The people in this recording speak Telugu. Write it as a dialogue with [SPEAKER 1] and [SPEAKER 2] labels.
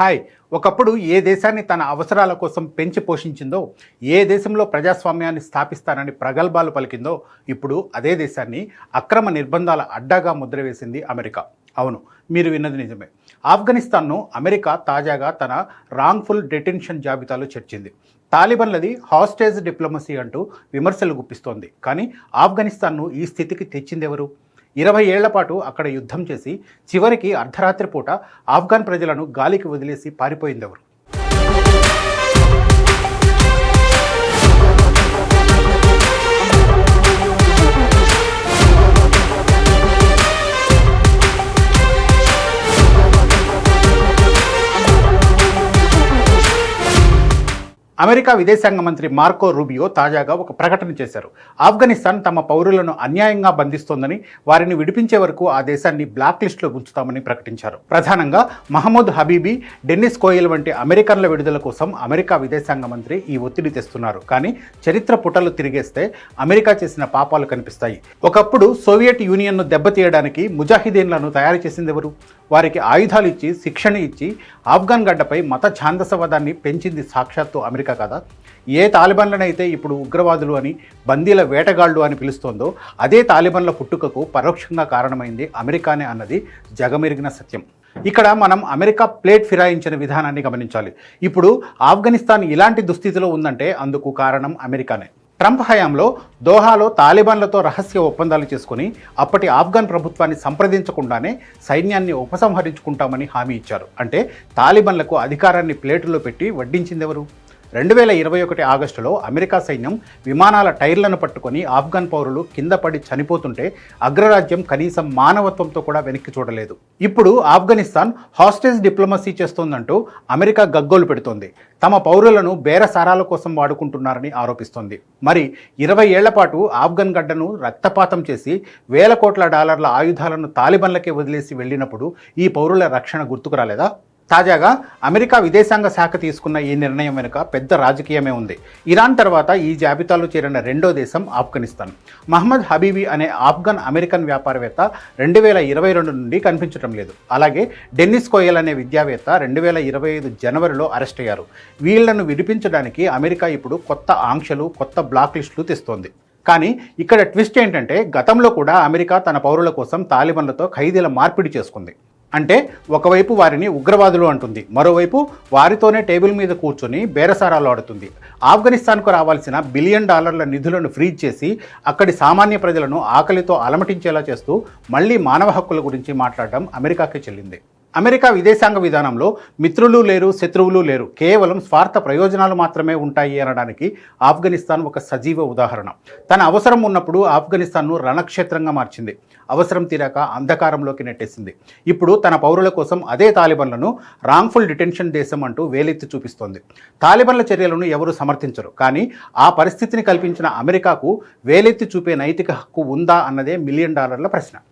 [SPEAKER 1] హాయ్. ఒకప్పుడు ఏ దేశాన్ని తన అవసరాల కోసం పెంచి పోషించిందో, ఏ దేశంలో ప్రజాస్వామ్యాన్ని స్థాపిస్తానని ప్రగల్భాలు పలికిందో, ఇప్పుడు అదే దేశాన్ని అక్రమ నిర్బంధాల అడ్డాగా ముద్రవేసింది అమెరికా. అవును, మీరు విన్నది నిజమే. ఆఫ్ఘనిస్తాన్ను అమెరికా తాజాగా తన రాంగ్ఫుల్ డెటెన్షన్ జాబితాలో చేర్చింది. తాలిబన్లది హాస్టేజ్ డిప్లొమసీ అంటూ విమర్శలు గుప్పిస్తోంది. కానీ ఆఫ్ఘనిస్తాన్ను ఈ స్థితికి తెచ్చిందెవరు? 20 ఏళ్ల పాటు అక్కడ యుద్ధం చేసి చివరికి అర్ధరాత్రి పూట ఆఫ్ఘన్ ప్రజలను గాలికి వదిలేసి పారిపోయిందెవరు? అమెరికా విదేశాంగ మంత్రి మార్కో రూబియో తాజాగా ఒక ప్రకటన చేశారు. ఆఫ్ఘనిస్తాన్ తమ పౌరులను అన్యాయంగా బంధిస్తోందని, వారిని విడిపించే వరకు ఆ దేశాన్ని బ్లాక్ లిస్టులో ఉంచుతామని ప్రకటించారు. ప్రధానంగా మహమ్మద్ హబీబీ, డెన్నిస్ కోయల్ వంటి అమెరికన్ల విడుదల కోసం అమెరికా విదేశాంగ మంత్రి ఈ ఒత్తిడి తెస్తున్నారు. కానీ చరిత్ర పుటలు తిరిగేస్తే అమెరికా చేసిన పాపాలు కనిపిస్తాయి. ఒకప్పుడు సోవియట్ యూనియన్ను దెబ్బతీయడానికి ముజాహిదీన్లను తయారు చేసిందెవరు? వారికి ఆయుధాలు ఇచ్చి, శిక్షణ ఇచ్చి ఆఫ్ఘన్ గడ్డపై మత ఛాందసవాదాన్ని పెంచింది సాక్షాత్తు అమెరికా కదా. ఏ తాలిబాన్లనైతే ఇప్పుడు ఉగ్రవాదులు అని, బందీల వేటగాళ్లు అని పిలుస్తోందో, అదే తాలిబాన్ల పుట్టుకకు పరోక్షంగా కారణమైంది అమెరికానే అన్నది జగమెరిగిన సత్యం. ఇక్కడ మనం అమెరికా ప్లేట్ ఫిరాయించిన విధానాన్ని గమనించాలి. ఇప్పుడు ఆఫ్ఘనిస్తాన్ ఇలాంటి దుస్థితిలో ఉందంటే అందుకు కారణం అమెరికానే. ట్రంప్ హయాంలో దోహాలో తాలిబాన్లతో రహస్య ఒప్పందాలు చేసుకుని అప్పటి ఆఫ్ఘన్ ప్రభుత్వాన్ని సంప్రదించకుండానే సైన్యాన్ని ఉపసంహరించుకుంటామని హామీ ఇచ్చారు. అంటే తాలిబాన్లకు అధికారాన్ని ప్లేటులో పెట్టి వడ్డించిందెవరు? 2021 ఆగస్టులో అమెరికా సైన్యం విమానాల టైర్లను పట్టుకొని ఆఫ్ఘన్ పౌరులు కింద పడి చనిపోతుంటే అగ్రరాజ్యం కనీసం మానవత్వంతో కూడా వెనక్కి చూడలేదు. ఇప్పుడు ఆఫ్ఘనిస్తాన్ హాస్టేజ్ డిప్లొమసీ చేస్తోందంటూ అమెరికా గగ్గోలు పెడుతోంది. తమ పౌరులను బేరసారాల కోసం వాడుకుంటున్నారని ఆరోపిస్తోంది. మరి 20 ఏళ్ల పాటు ఆఫ్ఘన్ గడ్డను రక్తపాతం చేసి వేల కోట్ల డాలర్ల ఆయుధాలను తాలిబాన్లకే వదిలేసి వెళ్ళినప్పుడు ఈ పౌరుల రక్షణ గుర్తుకు రాలేదా? తాజాగా అమెరికా విదేశాంగ శాఖ తీసుకున్న ఈ నిర్ణయం వెనుక పెద్ద రాజకీయమే ఉంది. ఇరాన్ తర్వాత ఈ జాబితాలో చేరిన రెండో దేశం ఆఫ్ఘనిస్తాన్. మహమ్మద్ హబీబీ అనే ఆఫ్ఘన్ అమెరికన్ వ్యాపారవేత్త 2022 నుండి కనిపించడం లేదు. అలాగే డెన్నిస్ కోయల్ అనే విద్యావేత్త 2025 జనవరిలో అరెస్ట్ అయ్యారు. వీళ్లను విడిపించడానికి అమెరికా ఇప్పుడు కొత్త ఆంక్షలు, కొత్త బ్లాక్ లిస్టులు తెస్తోంది. కానీ ఇక్కడ ట్విస్ట్ ఏంటంటే, గతంలో కూడా అమెరికా తన పౌరుల కోసం తాలిబాన్లతో ఖైదీల మార్పిడి చేసుకుంది. అంటే ఒకవైపు వారిని ఉగ్రవాదులు అంటుంది, మరోవైపు వారితోనే టేబుల్ మీద కూర్చొని బేరసారాలు ఆడుతుంది. ఆఫ్ఘనిస్తాన్కు రావాల్సిన $1 బిలియన్ నిధులను ఫ్రీజ్ చేసి అక్కడి సామాన్య ప్రజలను ఆకలితో అలమటించేలా చేస్తూ మళ్ళీ మానవ హక్కుల గురించి మాట్లాడడం అమెరికాకే చెల్లింది. అమెరికా విదేశాంగ విధానంలో మిత్రులు లేరు, శత్రువులు లేరు, కేవలం స్వార్థ ప్రయోజనాలు మాత్రమే ఉంటాయి అనడానికి ఆఫ్ఘనిస్తాన్ ఒక సజీవ ఉదాహరణ. తన అవసరం ఉన్నప్పుడు ఆఫ్ఘనిస్తాన్ను రణక్షేత్రంగా మార్చింది, అవసరం తీరాక అంధకారంలోకి నెట్టేసింది. ఇప్పుడు తన పౌరుల కోసం అదే తాలిబాన్లను రాంగ్ఫుల్ డిటెన్షన్ దేశం అంటూ వేలెత్తి చూపిస్తోంది. తాలిబాన్ల చర్యలను ఎవరు సమర్థించరు, కానీ ఆ పరిస్థితిని కల్పించిన అమెరికాకు వేలెత్తి చూపే నైతిక హక్కు ఉందా అన్నదే $1 మిలియన్ ప్రశ్న.